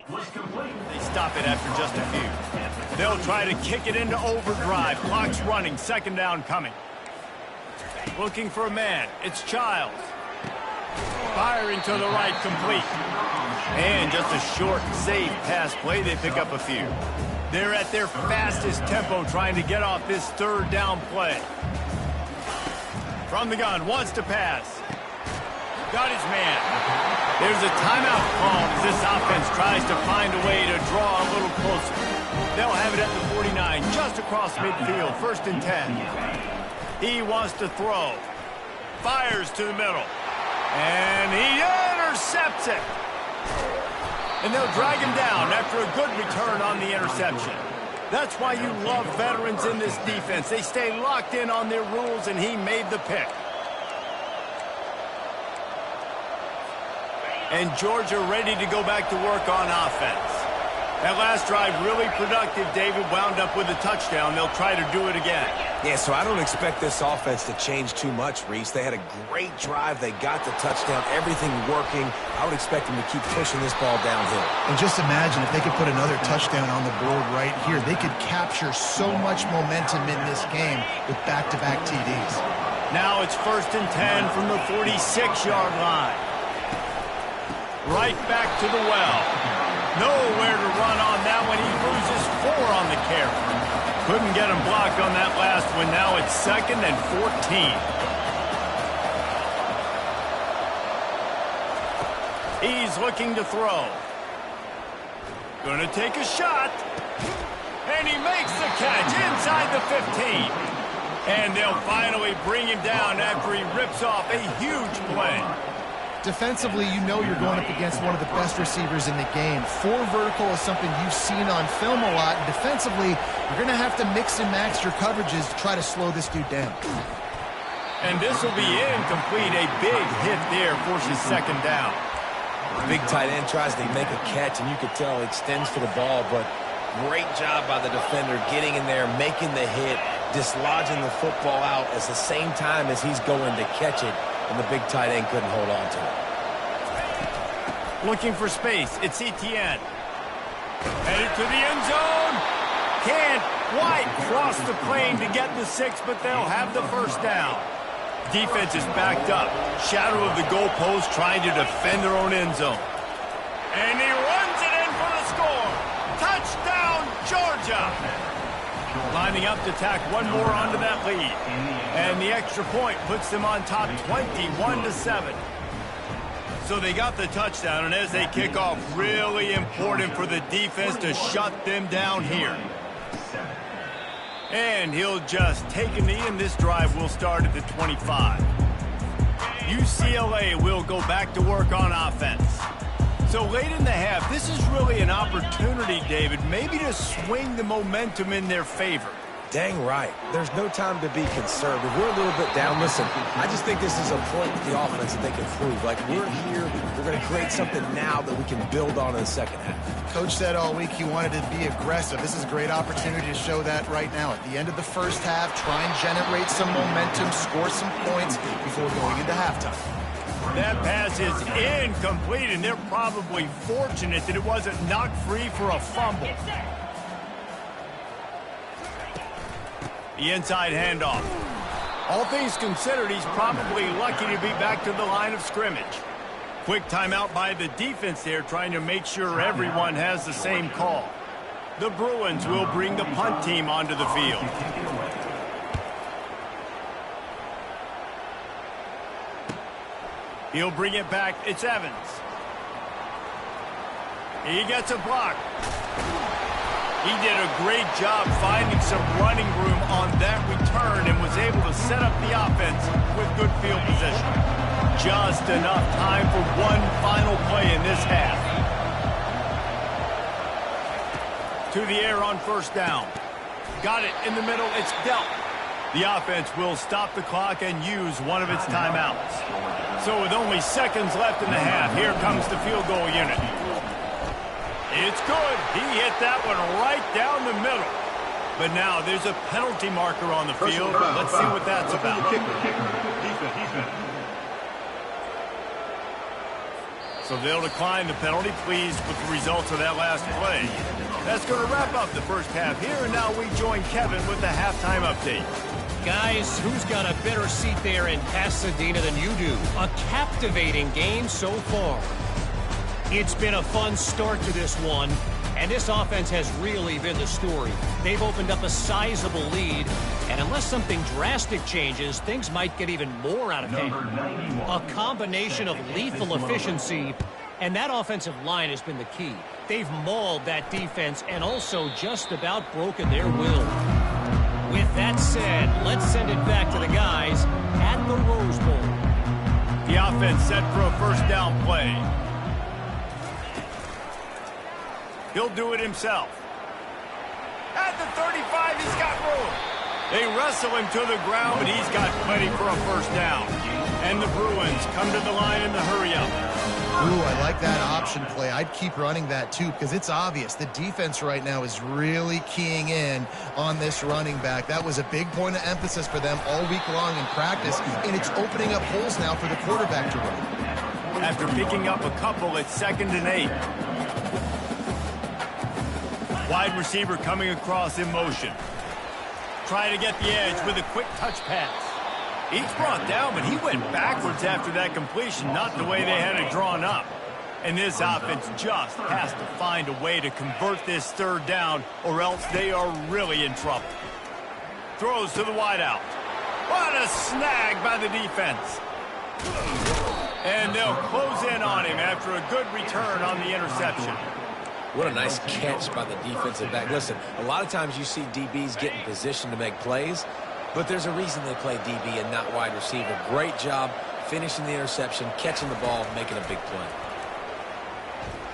They stop it after just a few. They'll try to kick it into overdrive. Clock's running. Second down coming. Looking for a man. It's Childs. Firing to the right, complete. And just a short, safe pass play. They pick up a few. They're at their fastest tempo trying to get off this third down play. From the gun, wants to pass. Got his man. There's a timeout called as this offense tries to find a way to draw a little closer. They'll have it at the 49, just across midfield, 1st and 10. He wants to throw. Fires to the middle. And he intercepts it. And they'll drag him down after a good return on the interception. That's why you love veterans in this defense. They stay locked in on their rules, and he made the pick. And Georgia ready to go back to work on offense. That last drive really productive. David wound up with a touchdown. They'll try to do it again. Yeah, so I don't expect this offense to change too much, Reese. They had a great drive. They got the touchdown. Everything working. I would expect them to keep pushing this ball downhill. And just imagine if they could put another touchdown on the board right here. They could capture so much momentum in this game with back-to-back TDs. Now it's 1st and 10 from the 46-yard line. Right back to the well. Nowhere to run on that one. He loses 4 on the carry. Couldn't get him blocked on that last one. Now it's 2nd and 14. He's looking to throw. Gonna take a shot. And he makes the catch inside the 15. And they'll finally bring him down after he rips off a huge play. Defensively, you know you're going up against one of the best receivers in the game. 4 vertical is something you've seen on film a lot. And defensively, you're going to have to mix and match your coverages to try to slow this dude down. And this will be incomplete. A big hit there forces 2nd down. Big tight end tries to make a catch, and you could tell he extends for the ball, but great job by the defender getting in there, making the hit, dislodging the football out at the same time as he's going to catch it. And the big tight end couldn't hold on to it. Looking for space. It's Etienne. Headed to the end zone. Can't quite cross the plane to get the 6, but they'll have the 1st down. Defense is backed up. Shadow of the goalpost trying to defend their own end zone. And he runs it in for the score. Touchdown, Georgia. Lining up to tack one more onto that lead. And the extra point puts them on top 21-7. So they got the touchdown, and as they kick off, really important for the defense to shut them down here. And he'll just take a knee, and this drive will start at the 25. UCLA will go back to work on offense. So late in the half, this is really an opportunity, David, maybe to swing the momentum in their favor. Dang right. There's no time to be conservative. We're a little bit down. Listen, I just think this is a point with the offense that they can prove. Like, we're here, we're going to create something now that we can build on in the second half. Coach said all week he wanted to be aggressive. This is a great opportunity to show that right now. At the end of the first half, try and generate some momentum, score some points before going into halftime. That pass is incomplete, and they're probably fortunate that it wasn't knocked free for a fumble. The inside handoff. All things considered, he's probably lucky to be back to the line of scrimmage. Quick timeout by the defense there, trying to make sure everyone has the same call. The Bruins will bring the punt team onto the field. He'll bring it back. It's Evans. He gets a block. He did a great job finding some running room on that return and was able to set up the offense with good field position. Just enough time for one final play in this half. To the air on 1st down. Got it in the middle. It's dealt. The offense will stop the clock and use one of its timeouts. So with only seconds left in the half, here comes the field goal unit. It's good. He hit that one right down the middle. But now there's a penalty marker on the field. Let's see what that's about. So they'll decline the penalty, pleased with the results of that last play. That's going to wrap up the first half here, and now we join Kevin with the halftime update. Guys, who's got a better seat there in Pasadena than you do? A captivating game so far. It's been a fun start to this one, and this offense has really been the story. They've opened up a sizable lead, and unless something drastic changes, things might get even more out of hand. A combination of lethal efficiency, and that offensive line has been the key. They've mauled that defense and also just about broken their will. With that said, let's send it back to the guys at the Rose Bowl. The offense set for a first down play. He'll do it himself. At the 35, he's got room. They wrestle him to the ground, but he's got plenty for a first down. And the Bruins come to the line in the hurry-up. Ooh, I like that option play. I'd keep running that, too, because it's obvious. The defense right now is really keying in on this running back. That was a big point of emphasis for them all week long in practice, and it's opening up holes now for the quarterback to run. After picking up a couple, it's 2nd and 8. Wide receiver coming across in motion. Try to get the edge with a quick touch pass. He's brought down, but he went backwards after that completion, not the way they had it drawn up. And this offense just has to find a way to convert this third down, or else they are really in trouble. Throws to the wideout. What a snag by the defense. And they'll close in on him after a good return on the interception. What a nice catch by the defensive back. Listen, a lot of times you see DBs get in position to make plays, but there's a reason they play DB and not wide receiver. Great job finishing the interception, catching the ball, making a big play.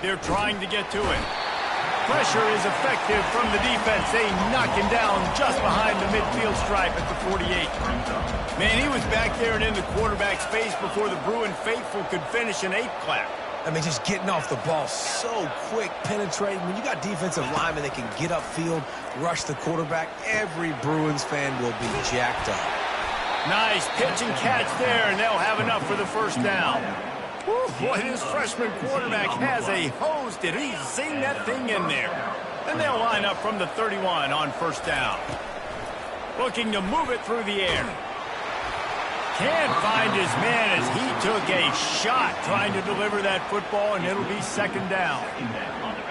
They're trying to get to it. Pressure is effective from the defense. They knock him down just behind the midfield stripe at the 48. Man, he was back there and in the quarterback's face before the Bruin faithful could finish an 8 clap. I mean, just getting off the ball so quick, penetrating. When you got defensive linemen that can get upfield, rush the quarterback, every Bruins fan will be jacked up. Nice pitch and catch there, and they'll have enough for the first down. Whew, boy, this freshman quarterback has a hose. Did he zing that thing in there? And they'll line up from the 31 on first down. Looking to move it through the air. Can't find his man as he took a shot trying to deliver that football, and it'll be 2nd down.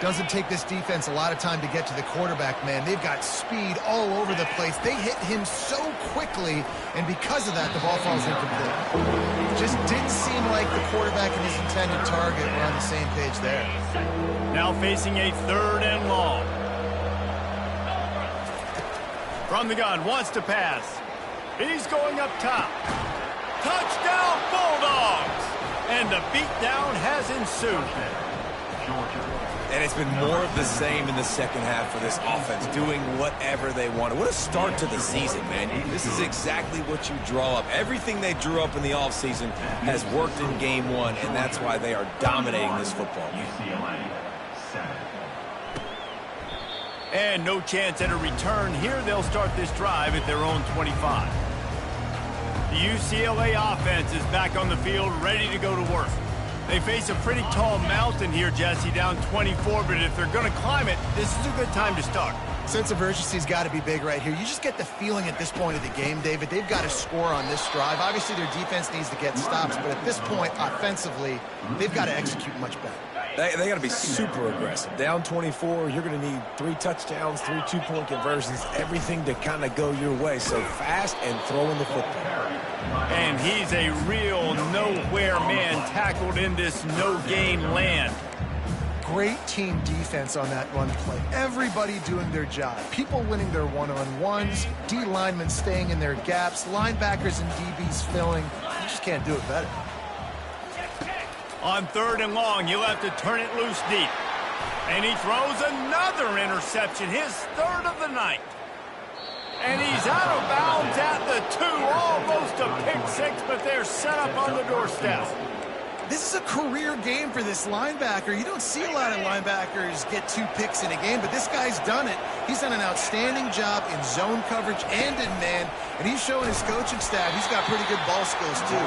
Doesn't take this defense a lot of time to get to the quarterback, man. They've got speed all over the place. They hit him so quickly, and because of that, the ball falls incomplete. Just didn't seem like the quarterback and his intended target were on the same page there. Now facing a 3rd and long. From the gun, wants to pass. He's going up top. Touchdown, Bulldogs! And the beatdown has ensued. And it's been more of the same in the second half for this offense, doing whatever they wanted. What a start to the season, man. This is exactly what you draw up. Everything they drew up in the offseason has worked in game 1, and that's why they are dominating this football game. And no chance at a return here. They'll start this drive at their own 25. The UCLA offense is back on the field, ready to go to work. They face a pretty tall mountain here, Jesse, down 24, but if they're going to climb it, this is a good time to start. Sense of urgency's got to be big right here. You just get the feeling at this point of the game, David, they've got to score on this drive. Obviously, their defense needs to get stops, but at this point, offensively, they've got to execute much better. They got to be super aggressive. Down 24, you're going to need 3 touchdowns, 3 two-point conversions, everything to kind of go your way. So fast and throwing the football. And he's a real nowhere man tackled in this no-gain land. Great team defense on that run play. Everybody doing their job. People winning their one-on-ones, D linemen staying in their gaps, linebackers and DBs filling. You just can't do it better. On 3rd and long, he'll have to turn it loose deep. And he throws another interception, his 3rd of the night. And he's out of bounds at the 2, almost a pick 6, but they're set up on the doorstep. This is a career game for this linebacker. You don't see a lot of linebackers get 2 picks in a game, but this guy's done it. He's done an outstanding job in zone coverage and in man, and he's showing his coaching staff he's got pretty good ball skills, too.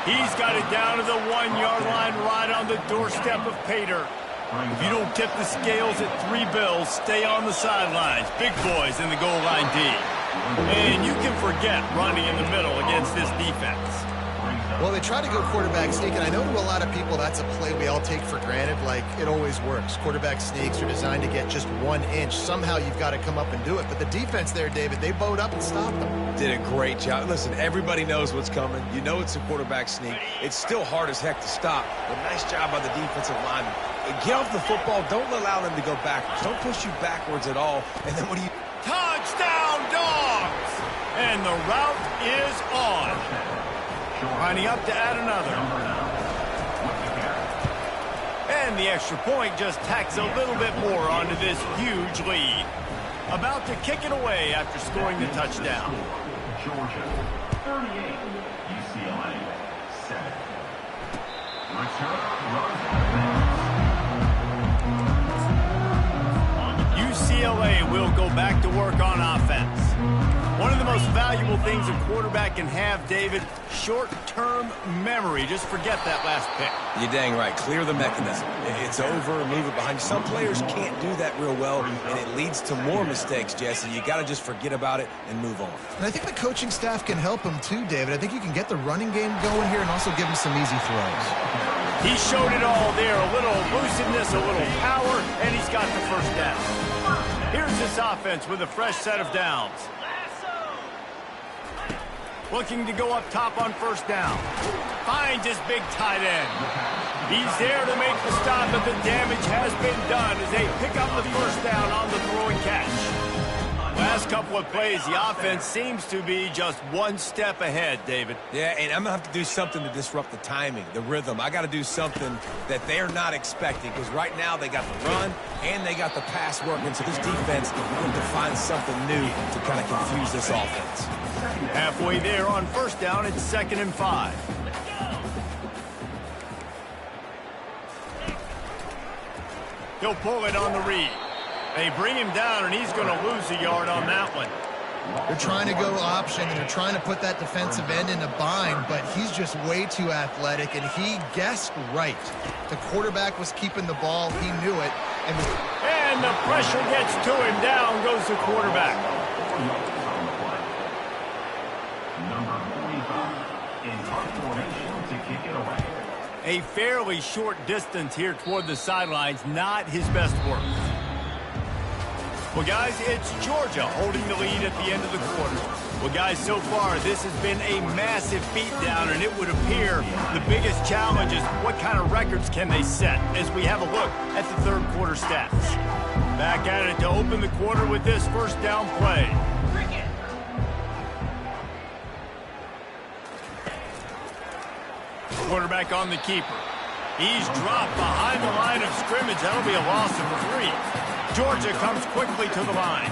He's got it down to the 1-yard line right on the doorstep of pay dirt. If you don't tip the scales at 3 bills, stay on the sidelines. Big boys in the goal line D. And you can forget running in the middle against this defense. Well, they try to go quarterback sneak, and I know to a lot of people that's a play we all take for granted, like it always works. Quarterback sneaks are designed to get just 1 inch. Somehow you've got to come up and do it. But the defense there, David, they bowed up and stopped them. Did a great job. Listen, everybody knows what's coming. You know it's a quarterback sneak. It's still hard as heck to stop, but nice job by the defensive lineman. Get off the football. Don't allow them to go backwards. Don't push you backwards at all. And then what do you... Touchdown, Dogs! And the route is on. Lining up to add another. And the extra point just tacks a little bit more onto this huge lead. About to kick it away after scoring the touchdown. Georgia, 38, UCLA, 7. UCLA will go back to work on offense. One of the most valuable things a quarterback can have, David, short-term memory. Just forget that last pick. You're dang right. Clear the mechanism. It's over, move it behind you. Some players can't do that real well, and it leads to more mistakes, Jesse. You got to just forget about it and move on. And I think the coaching staff can help him too, David. I think you can get the running game going here and also give him some easy throws. He showed it all there. A little elusiveness, a little power, and he's got the first down. Here's this offense with a fresh set of downs. Looking to go up top on first down. Finds his big tight end. He's there to make the stop, but the damage has been done as they pick up the first down on the throwing catch. Last couple of plays, the offense seems to be just one step ahead, David. Yeah, and I'm going to have to do something to disrupt the timing, the rhythm. I got to do something that they're not expecting, because right now they got the run and they got the pass working, so this defense needs to find something new to kind of confuse this offense. Halfway there on first down, it's 2nd and 5. He'll pull it on the read. They bring him down, and he's going to lose a yard on that one. They're trying to go option, and they're trying to put that defensive end in a bind, but he's just way too athletic, and he guessed right. The quarterback was keeping the ball. He knew it. And the pressure gets to him. Down goes the quarterback. Number 45 in hot formation to kick it away. A fairly short distance here toward the sidelines. Not his best work. Well, guys, it's Georgia holding the lead at the end of the quarter. Well, guys, so far, this has been a massive beatdown, and it would appear the biggest challenge is what kind of records can they set as we have a look at the third quarter stats. Back at it to open the quarter with this first down play. Quarterback on the keeper. He's dropped behind the line of scrimmage. That'll be a loss of 3. Georgia comes quickly to the line.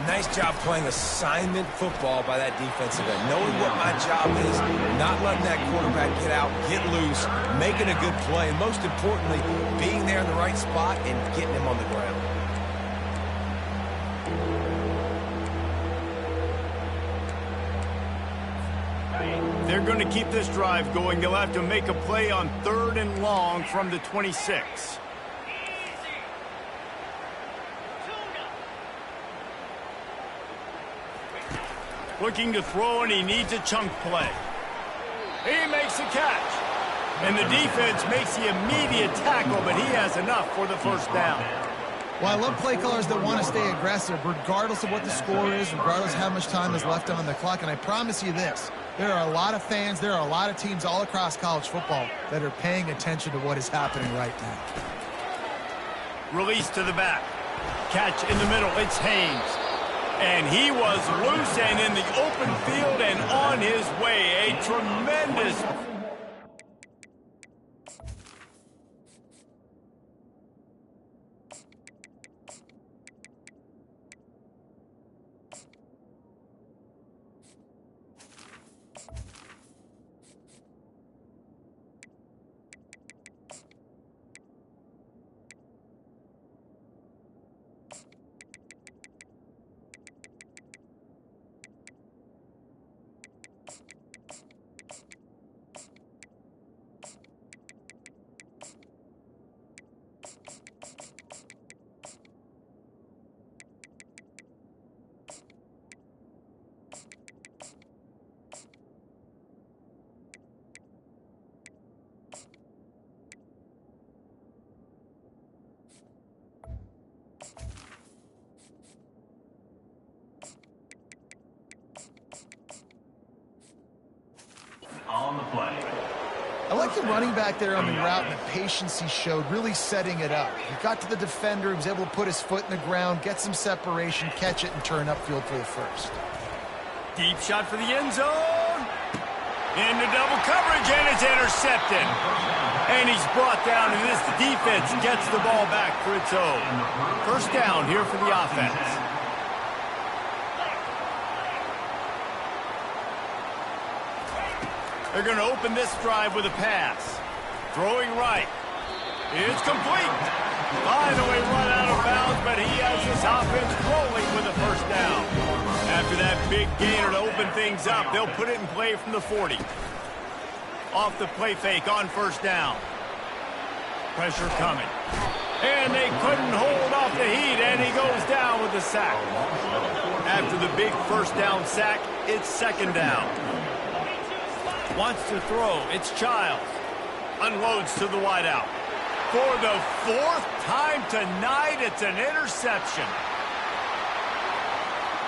Nice job playing assignment football by that defensive end. Knowing what my job is, not letting that quarterback get out, get loose, making a good play, and most importantly, being there in the right spot and getting him on the ground. They're going to keep this drive going. They'll have to make a play on 3rd and long from the 26. Looking to throw, and he needs a chunk play. He makes the catch. And the defense makes the immediate tackle, but he has enough for the first down. Well, I love play callers that want to stay aggressive, regardless of what the score is, regardless of how much time is left on the clock. And I promise you this, there are a lot of fans, there are a lot of teams all across college football that are paying attention to what is happening right now. Release to the back. Catch in the middle. It's Haynes. And he was loose and in the open field and on his way. A tremendous... like the running back there on the route and the patience he showed, really setting it up. He got to the defender, he was able to put his foot in the ground, get some separation, catch it, and turn upfield for the first. Deep shot for the end zone. Into double coverage, and it's intercepted. And he's brought down, and this defense gets the ball back for its own. First down here for the offense. They're going to open this drive with a pass. Throwing right. It's complete. Finally run out of bounds, but he has his offense rolling with a first down. After that big gainer to open things up, they'll put it in play from the 40. Off the play fake on first down. Pressure coming. And they couldn't hold off the heat, and he goes down with the sack. After the big first down sack, it's second down. Wants to throw. It's Childs. Unloads to the wideout. For the fourth time tonight, it's an interception.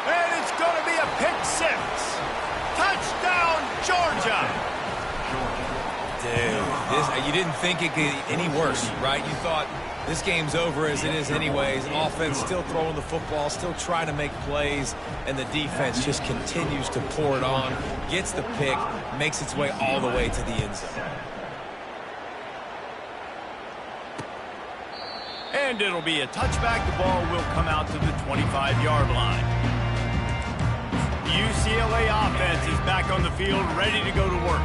And it's going to be a pick six. Touchdown, Georgia. Dude, you didn't think it could get any worse, right? You thought this game's over as it is anyways. Offense still throwing the football, still trying to make plays, and the defense just continues to pour it on, gets the pick, makes its way all the way to the end zone. And it'll be a touchback. The ball will come out to the 25-yard line. The UCLA offense is back on the field, ready to go to work.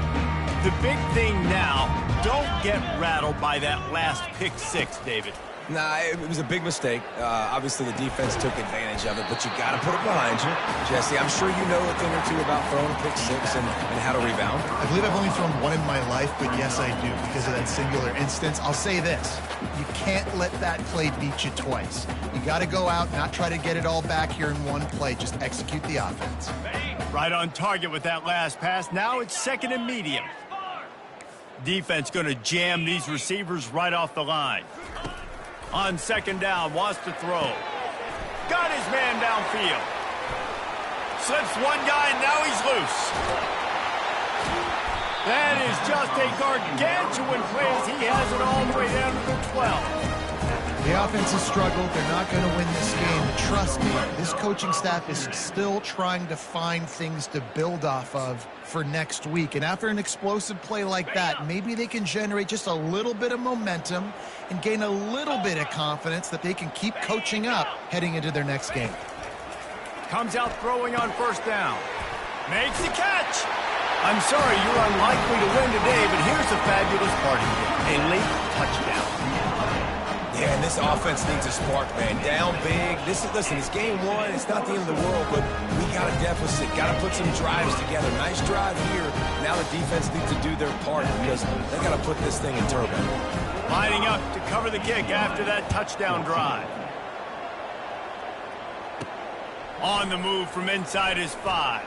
The big thing now, don't get rattled by that last pick six, David. Nah, it was a big mistake. Obviously, the defense took advantage of it, but you got to put it behind you. Jesse, I'm sure you know a thing or two about throwing a pick six and how to rebound. I believe I've only thrown one in my life, but yes, I do, because of that singular instance. I'll say this. You can't let that play beat you twice. You got to go out, not try to get it all back here in one play. Just execute the offense. Right on target with that last pass. Now it's second and medium. Defense going to jam these receivers right off the line. On second down, wants to throw. Got his man downfield. Slips one guy, and now he's loose. That is just a gargantuan play as he has it all the way down to the 12. The offense has struggled. They're not going to win this game. But trust me, this coaching staff is still trying to find things to build off of for next week. And after an explosive play like that, maybe they can generate just a little bit of momentum and gain a little bit of confidence that they can keep coaching up heading into their next game. Comes out throwing on first down. Makes the catch. I'm sorry, you're unlikely to win today, but here's the fabulous part of it. A late touchdown. Yeah, and this offense needs a spark, man. Down big. Listen, it's game one. It's not the end of the world, but we got a deficit. Got to put some drives together. Nice drive here. Now the defense needs to do their part because they got to put this thing in turbo. Lining up to cover the kick after that touchdown drive. On the move from inside his 5.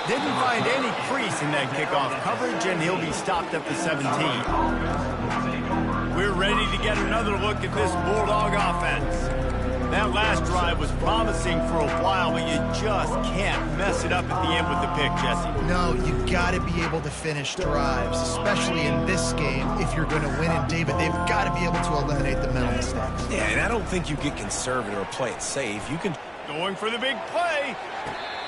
Didn't find any crease in that kickoff coverage, and he'll be stopped at the 17. We're ready to get another look at this Bulldog offense. That last drive was promising for a while, but you just can't mess it up at the end with the pick, Jesse. No, you've got to be able to finish drives, especially in this game. If you're going to win, and David, they've got to be able to eliminate the mental mistakes. Yeah, and I don't think you get conservative or play it safe. You can... Going for the big play.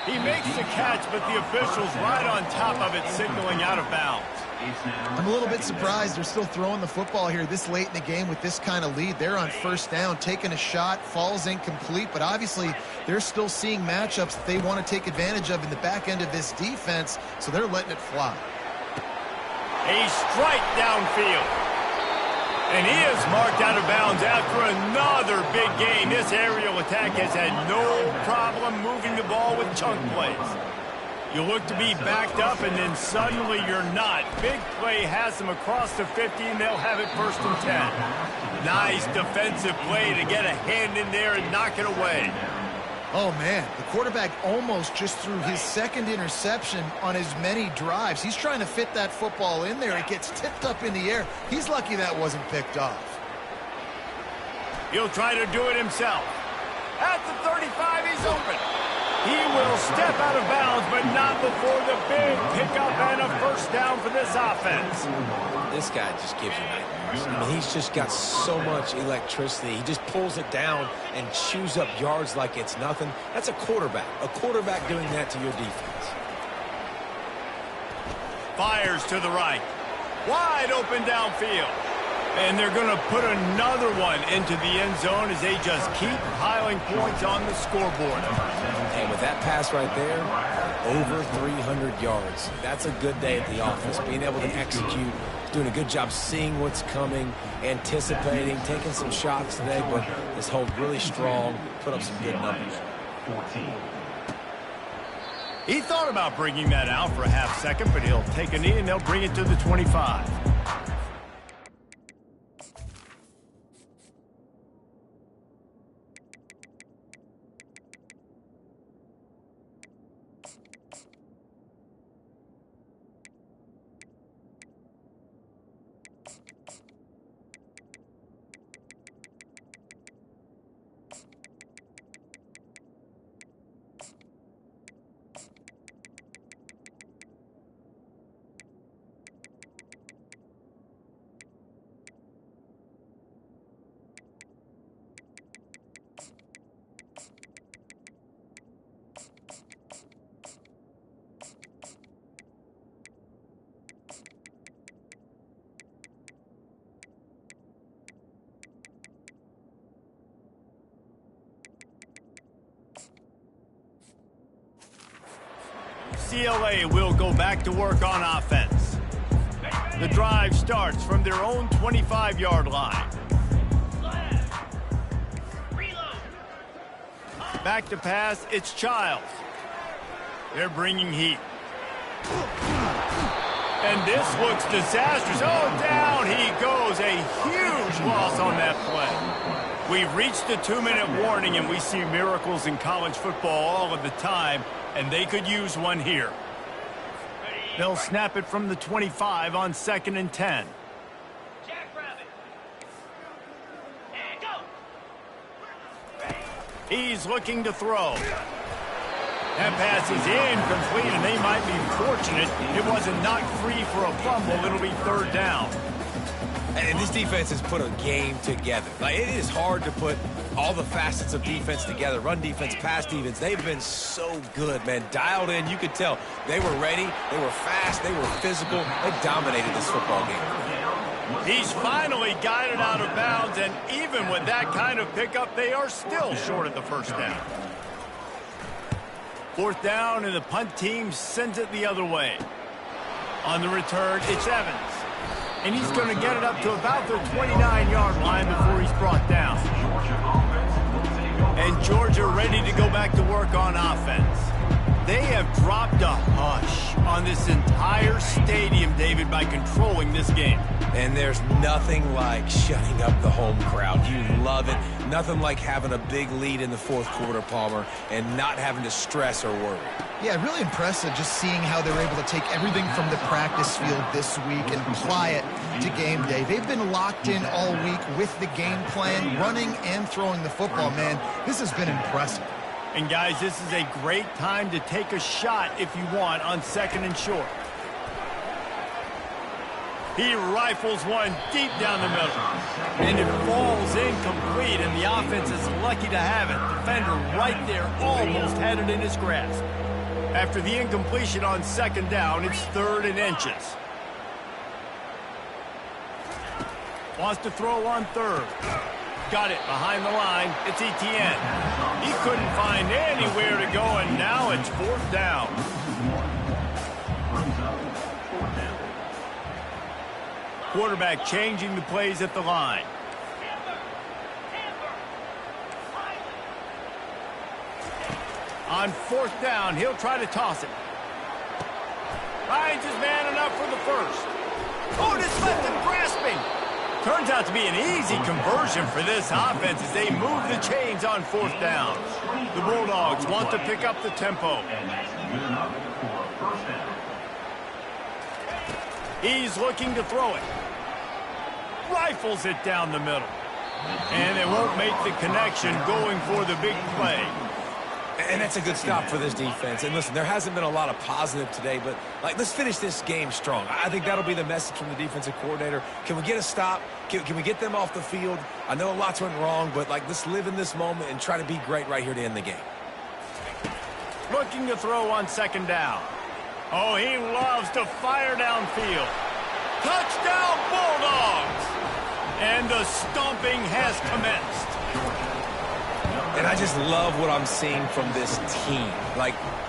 He makes the catch, but the official's right on top of it, signaling out of bounds. I'm a little bit surprised they're still throwing the football here this late in the game with this kind of lead. They're on first down, taking a shot, falls incomplete, but obviously they're still seeing matchups that they want to take advantage of in the back end of this defense, so they're letting it fly. A strike downfield. And he is marked out of bounds after another big game. This aerial attack has had no problem moving the ball with chunk plays. You look to be backed up, and then suddenly you're not. Big play has them across the 50, and they'll have it first and 10. Nice defensive play to get a hand in there and knock it away. Oh, man, the quarterback almost just threw his second interception on as many drives. He's trying to fit that football in there. It gets tipped up in the air. He's lucky that wasn't picked off. He'll try to do it himself. At the 35, he's open. He will step out of bounds, but not before the big pickup and a first down for this offense. This guy just gives you nightmares. I mean, he's just got so much electricity. He just pulls it down and chews up yards like it's nothing. That's a quarterback. A quarterback doing that to your defense. Fires to the right. Wide open downfield. And they're going to put another one into the end zone as they just keep piling points on the scoreboard. And with that pass right there, over 300 yards. That's a good day at the office. Being able to execute, doing a good job seeing what's coming, anticipating, taking some shots today, but this hold really strong, put up some good numbers. 14. He thought about bringing that out for a half second, but he'll take a knee and they'll bring it to the 25. CLA will go back to work on offense. The drive starts from their own 25-yard line. Back to pass, it's Childs. They're bringing heat. And this looks disastrous. Oh, down he goes. A huge loss on that play. We've reached the 2-minute warning, and we see miracles in college football all of the time, and they could use one here. They'll snap it from the 25 on 2nd and 10. He's looking to throw. That pass is incomplete, and they might be fortunate it wasn't knocked free for a fumble. It'll be 3rd down. And this defense has put a game together. Like, it is hard to put all the facets of defense together. Run defense, pass defense. They've been so good, man. Dialed in. You could tell they were ready. They were fast. They were physical. They dominated this football game. He's finally got it out of bounds, and even with that kind of pickup, they are still short of the first down. 4th down, and the punt team sends it the other way. On the return, it's Evans. And he's going to get it up to about the 29-yard line before he's brought down. And Georgia ready to go back to work on offense. They have dropped a hush on this entire stadium, David, by controlling this game. And there's nothing like shutting up the home crowd. You love it. Nothing like having a big lead in the 4th quarter, Palmer, and not having to stress or worry. Yeah, really impressive just seeing how they're able to take everything from the practice field this week and apply it to game day. They've been locked in all week with the game plan, running and throwing the football, man. This has been impressive. And, guys, this is a great time to take a shot if you want on 2nd and short. He rifles one deep down the middle. And it falls incomplete, and the offense is lucky to have it. Defender right there almost had it in his grasp. After the incompletion on 2nd down, it's 3rd and inches. Wants to throw on 3rd. Got it behind the line. It's Etienne. He couldn't find anywhere to go, and now it's 4th down. Quarterback changing the plays at the line. On 4th down, he'll try to toss it. Finds his man enough for the first. Oh, just left him grasping. Turns out to be an easy conversion for this offense as they move the chains on 4th down. The Bulldogs want to pick up the tempo. He's looking to throw it. Rifles it down the middle. And they won't make the connection going for the big play. And that's a good stop for this defense. And listen, there hasn't been a lot of positive today, but let's finish this game strong. I think that'll be the message from the defensive coordinator. Can we get a stop? Can we get them off the field? I know lots went wrong, but let's live in this moment and try to be great right here to end the game. Looking to throw on second down. Oh, he loves to fire downfield. Touchdown, Bulldogs! And the stomping has commenced. And I just love what I'm seeing from this team.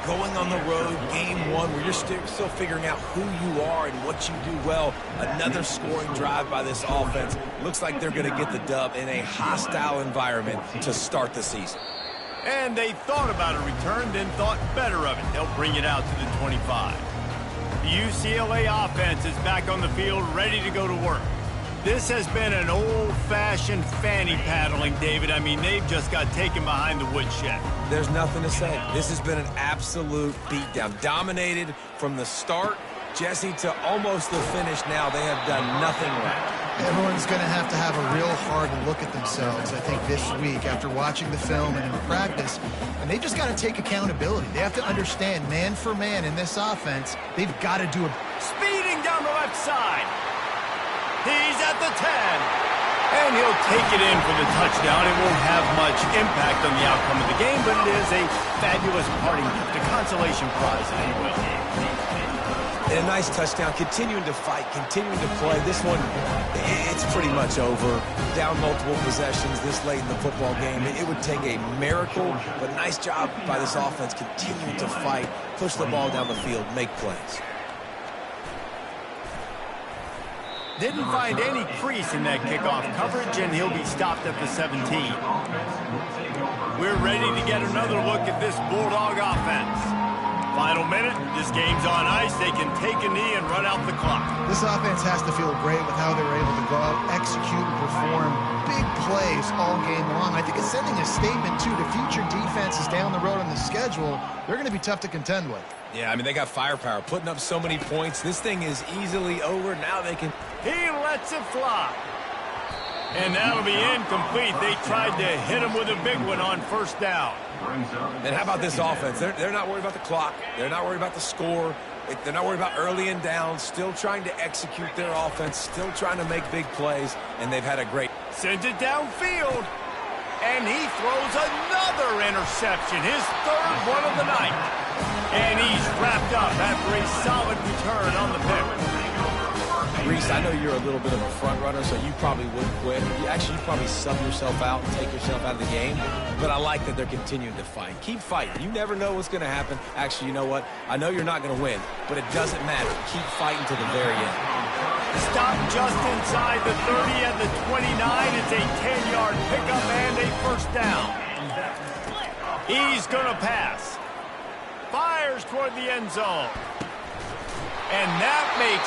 Going on the road, game one, where you're still figuring out who you are and what you do well. Another scoring drive by this offense. Looks like they're going to get the dub in a hostile environment to start the season. And they thought about a return, then thought better of it. They'll bring it out to the 25. The UCLA offense is back on the field, ready to go to work. This has been an old-fashioned fanny paddling, David. I mean, they've just got taken behind the woodshed. There's nothing to say. This has been an absolute beatdown. Dominated from the start, Jesse, to almost the finish now. They have done nothing right. Everyone's going to have a real hard look at themselves, I think, this week after watching the film and in practice. And they just got to take accountability. They have to understand, man for man in this offense, they've got to do a... Speeding down the left side. He's at the 10. And he'll take it in for the touchdown. It won't have much impact on the outcome of the game, but it is a fabulous parting gift, a consolation prize, if you will. And a nice touchdown, continuing to fight, continuing to play. This one, it's pretty much over. Down multiple possessions this late in the football game. It would take a miracle, but nice job by this offense continuing to fight, push the ball down the field, make plays. Didn't find any crease in that kickoff coverage, and he'll be stopped at the 17. We're ready to get another look at this Bulldog offense. Final minute, this game's on ice. They can take a knee and run out the clock. This offense has to feel great with how they were able to go out, execute, and perform big plays all game long. I think it's sending a statement, too, to future defenses down the road on the schedule. They're going to be tough to contend with. Yeah, I mean, they got firepower, putting up so many points. This thing is easily over. Now they can... He lets it fly. And that'll be incomplete. They tried to hit him with a big one on first down. And how about this offense? They're not worried about the clock. They're not worried about the score. They're not worried about early and down. Still trying to execute their offense. Still trying to make big plays. And they've had a great... Sends it downfield. And he throws another interception. His third one of the night. And he's wrapped up after a solid return on the pick. Reese, I know you're a little bit of a front runner, so you probably wouldn't quit. You'd probably sub yourself out and take yourself out of the game. But I like that they're continuing to fight. Keep fighting. You never know what's going to happen. Actually, you know what? I know you're not going to win, but it doesn't matter. Keep fighting to the very end. Stop just inside the 30 at the 29. It's a 10-yard pickup and a first down. He's going to pass. Fires toward the end zone. And that makes